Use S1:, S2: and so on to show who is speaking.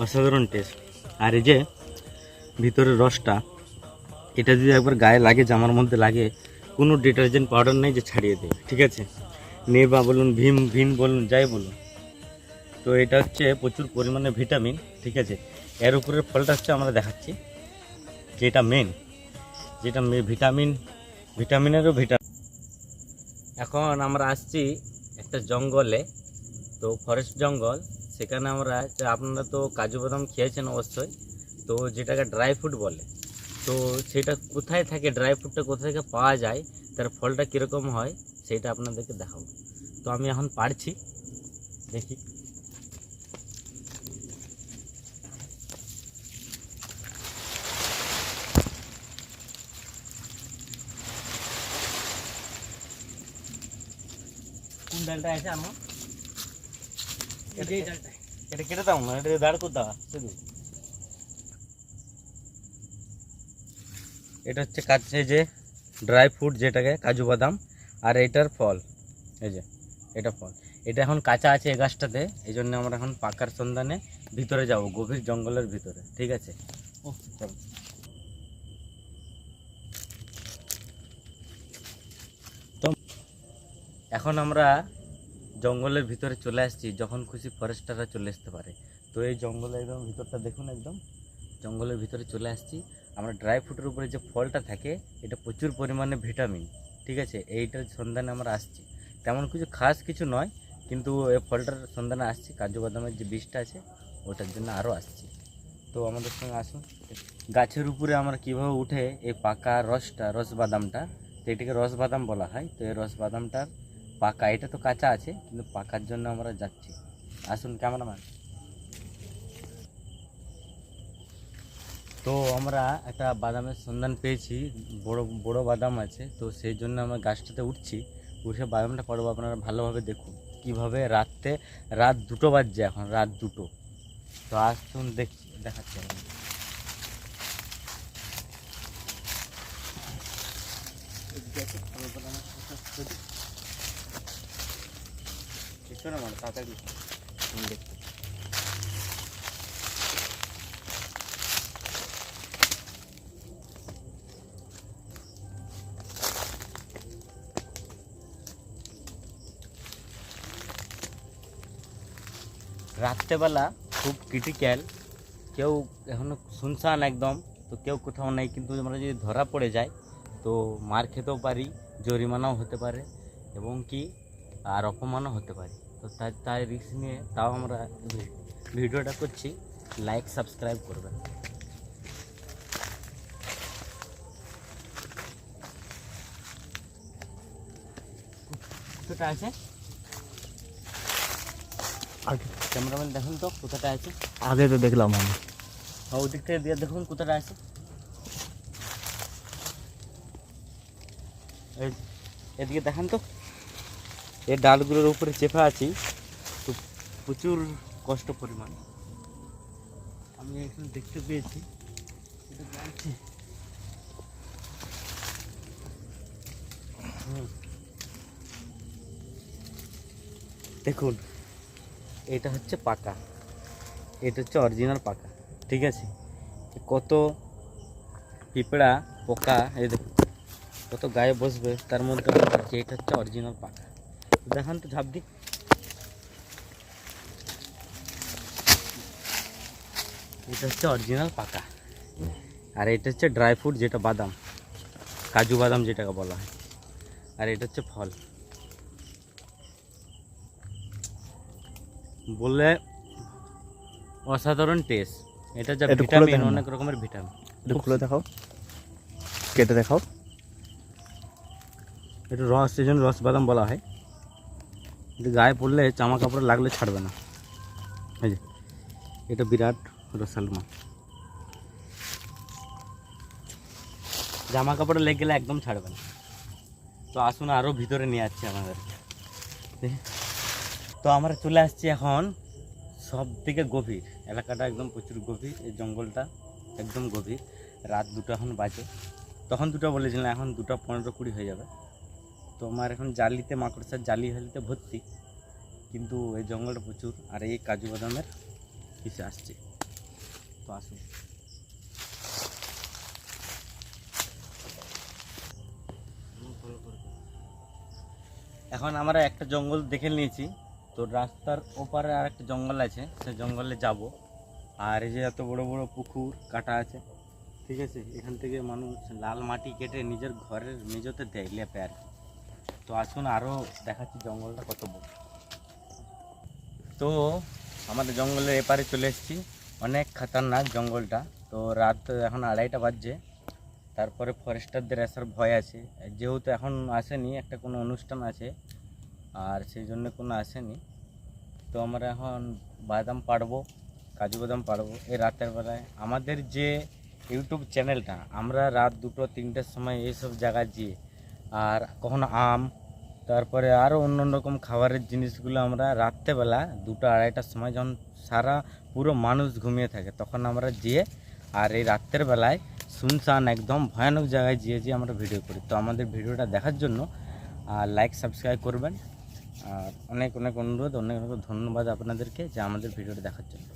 S1: অসাধারণ টেস্ট। আর এই যে ভিতরের রসটা, এটা যদি একবার গায়ে লাগে, জামার মধ্যে লাগে, কোনো ডিটারজেন্ট পাউডার নেই যে ছাড়িয়ে দেবে, ঠিক আছে? নেবা বলুন, ভীম বলুন, যাই বলুন, তো এটা হচ্ছে প্রচুর পরিমাণে ভিটামিন, ঠিক আছে? এর উপরের ফলটা হচ্ছে আমরা দেখাচ্ছি, যেটা ভিটামিনেরও ভিটামিন। এখন আমরা আসছি একটা জঙ্গলে, তো ফরেস্ট জঙ্গল, সেখানে আমরা, আপনারা তো কাজু বাদাম খেয়েছেন অবশ্যই, তো যেটাকে ড্রাই ফ্রুট বলে, তো সেটা কোথায় থাকে, ড্রাই ফ্রুটটা কোথা থেকে পাওয়া যায়, তার ফলটা কীরকম হয় সেটা আপনাদেরকে দেখাবো। তো আমি এখন পারছি, দেখি। কোন ডালটা আছে আমার? এটা কেটে দাও না, এটা দাঁড় করে দাও শুধু। এটা হচ্ছে কাছে যে ড্রাই ফ্রুট, যেটাকে কাজু বাদাম, আর এটার ফল, এই যে এটা ফল। এটা এখন কাঁচা আছে এই গাছটাতে, এই জন্য আমরা এখন পাকার সন্ধানে ভিতরে যাব, গভীর জঙ্গলের ভিতরে, ঠিক আছে? ও চলো। তো এখন আমরা জঙ্গলের ভিতরে চলে আসছি, যখন খুশি ফরেস্টাররা চলে আসতে পারে। তো এই জঙ্গলের একদম ভিতরটা দেখুন, একদম জঙ্গলের ভিতরে চলে আসছি আমরা। ড্রাই ফ্রুটের উপরে যে ফলটা থাকে, এটা প্রচুর পরিমাণে ভিটামিন, ঠিক আছে? এইটার সন্ধানে আমরা আসছি, তেমন কিছু খাস কিছু নয়, কিন্তু এই ফলটার সন্ধানে আসছি। কাজু বাদামের যে বীজটা আছে ওটার জন্য আরও আসছি। তো আমাদের সঙ্গে আসুন। গাছের উপরে আমরা কীভাবে উঠে এই পাকা রস বাদামটা, তো এটাকে রস বাদাম বলা হয়, তো এই রস বাদামটার পাকা, এটা তো কাঁচা আছে, কিন্তু পাকার জন্য আমরা যাচ্ছি। আসুন ক্যামেরাম্যান। তো আমরা একটা বাদামের সন্ধান পেয়েছি, বড় বড় বাদাম আছে, তো সেই জন্য আমরা গাছটাতে উঠছি, উঠে বাদামটা পারবো। আপনারা ভালোভাবে দেখুন কীভাবে রাত 2টো বাজছে, এখন রাত 2টো। তো আসুন দেখাচ্ছি আমি। তাড়াতাড়ি দেখতে। রাত্রেবেলা খুব ক্রিটিক্যাল, কেউ এখনও শুনশান একদম, তো কেউ কোথাও নেই, কিন্তু আমরা যদি ধরা পড়ে যায় তো মার খেতেও পারি, জরিমানাও হতে পারে, এবং কি আর অপমানও হতে পারে। তো তাই রিস্ক নিয়ে তাও আমরা ভিডিওটা করছি। লাইক সাবস্ক্রাইব করবেন। কোথাটা আছে ক্যামেরাম্যান, দেখুন তো কোথাটা আছে।
S2: আগে তো দেখলাম আমি,
S1: ওই দিক থেকে দিয়ে দেখুন কোথাটা আছে। এদিকে দেখান তো, এই ডালগুলোর উপরে চেপে আছি, তো প্রচুর কষ্ট পরিমাণ আমি এখানে দেখতে পেয়েছি। এটা জানছি। দেখুন, এটা হচ্ছে পাকা, এটা হচ্ছে অরিজিনাল পাকা, ঠিক আছে? কত পিঁপড়া পোকা, এই দেখুন কত গায়ে বসবে, তার মধ্যে আমরা ভাবছি এটা হচ্ছে অরিজিনাল পাকা। দেখান তো ঝাঁপ দি। এটা হচ্ছে অরিজিনাল পাকা, আর এটা হচ্ছে ড্রাই ফ্রুট, যেটা বাদাম, কাজু বাদাম যেটাকে বলা হয়, আর এটা হচ্ছে ফল। বললে অসাধারণ টেস্ট। এটা যা ভিটামিন, অনেক রকমের ভিটামিন।
S2: একটু খুলে দেখাও, কেটে দেখাও।
S1: এটা রস, এই জন্য রস বাদাম বলা হয়। এটা গায়ে পড়লে, জামা কাপড়ে লাগলে ছাড়বে না। এই যে এটা বিরাট রসালমা, জামা কাপড়ে লেগে গেলে একদম ছাড়বে না। তো আসুন আরও ভিতরে নিয়ে যাচ্ছি আমাদেরকে। তো আমরা চলে আসছি এখন সব থেকে গভীর এলাকাটা, একদম প্রচুর গভীর, এই জঙ্গলটা একদম গভীর। রাত 2টা এখন বাজে, তখন 2টা বলেছিলাম, এখন 2টা 15-20 হয়ে যাবে। তো আমার এখন জালিতে, মাকড়সার জালি হালিতে ভর্তি, কিন্তু এই জঙ্গলটা প্রচুর, আর এই কাজু বাদামের পিছে আসছে। তো আসুন। এখন আমরা একটা জঙ্গল দেখে নিয়েছি, তো রাস্তার ওপারে আর একটা জঙ্গল আছে, সে জঙ্গলে যাব। আর এই যে এত বড় বড় পুকুর কাটা আছে, ঠিক আছে, এখান থেকে মানুষ লাল মাটি কেটে নিজের ঘরের মেঝেতে দেয় লেপে আর কি। তো আসুন আরও দেখাচ্ছি জঙ্গলটা কত বড়। তো আমাদের জঙ্গলের এপারে চলে এসেছি, অনেক খতরনাক জঙ্গলটা। তো রাত এখন 2:30 বাজছে, তারপরে ফরেস্টারদের আসার ভয় আছে, যেহেতু এখন আসেনি, একটা কোনো অনুষ্ঠান আছে আর সেই জন্য কোনো আসেনি। তো আমরা এখন বাদাম পাড়বো, কাজু বাদাম পাড়বো এই রাতের বেলায়। আমাদের যে ইউটিউব চ্যানেলটা, আমরা রাত 2-3টের সময় এইসব জায়গায় যেয়ে, আর কখনো আম, তারপরে আরও অন্য রকম খাবারের জিনিসগুলো আমরা রাত্রেবেলা 2-2:30টার সময় যখন সারা পুরো মানুষ ঘুমিয়ে থাকে, তখন আমরা যেয়ে আর এই রাত্রের বেলায় শুনশান একদম ভয়ানক জায়গায় যেয়ে আমরা ভিডিও করি। তো আমাদের ভিডিওটা দেখার জন্য লাইক সাবস্ক্রাইব করবেন, আর অনেক অনেক অনুরোধ, অনেক অনেক ধন্যবাদ আপনাদেরকে যে আমাদের ভিডিওটা দেখার জন্য।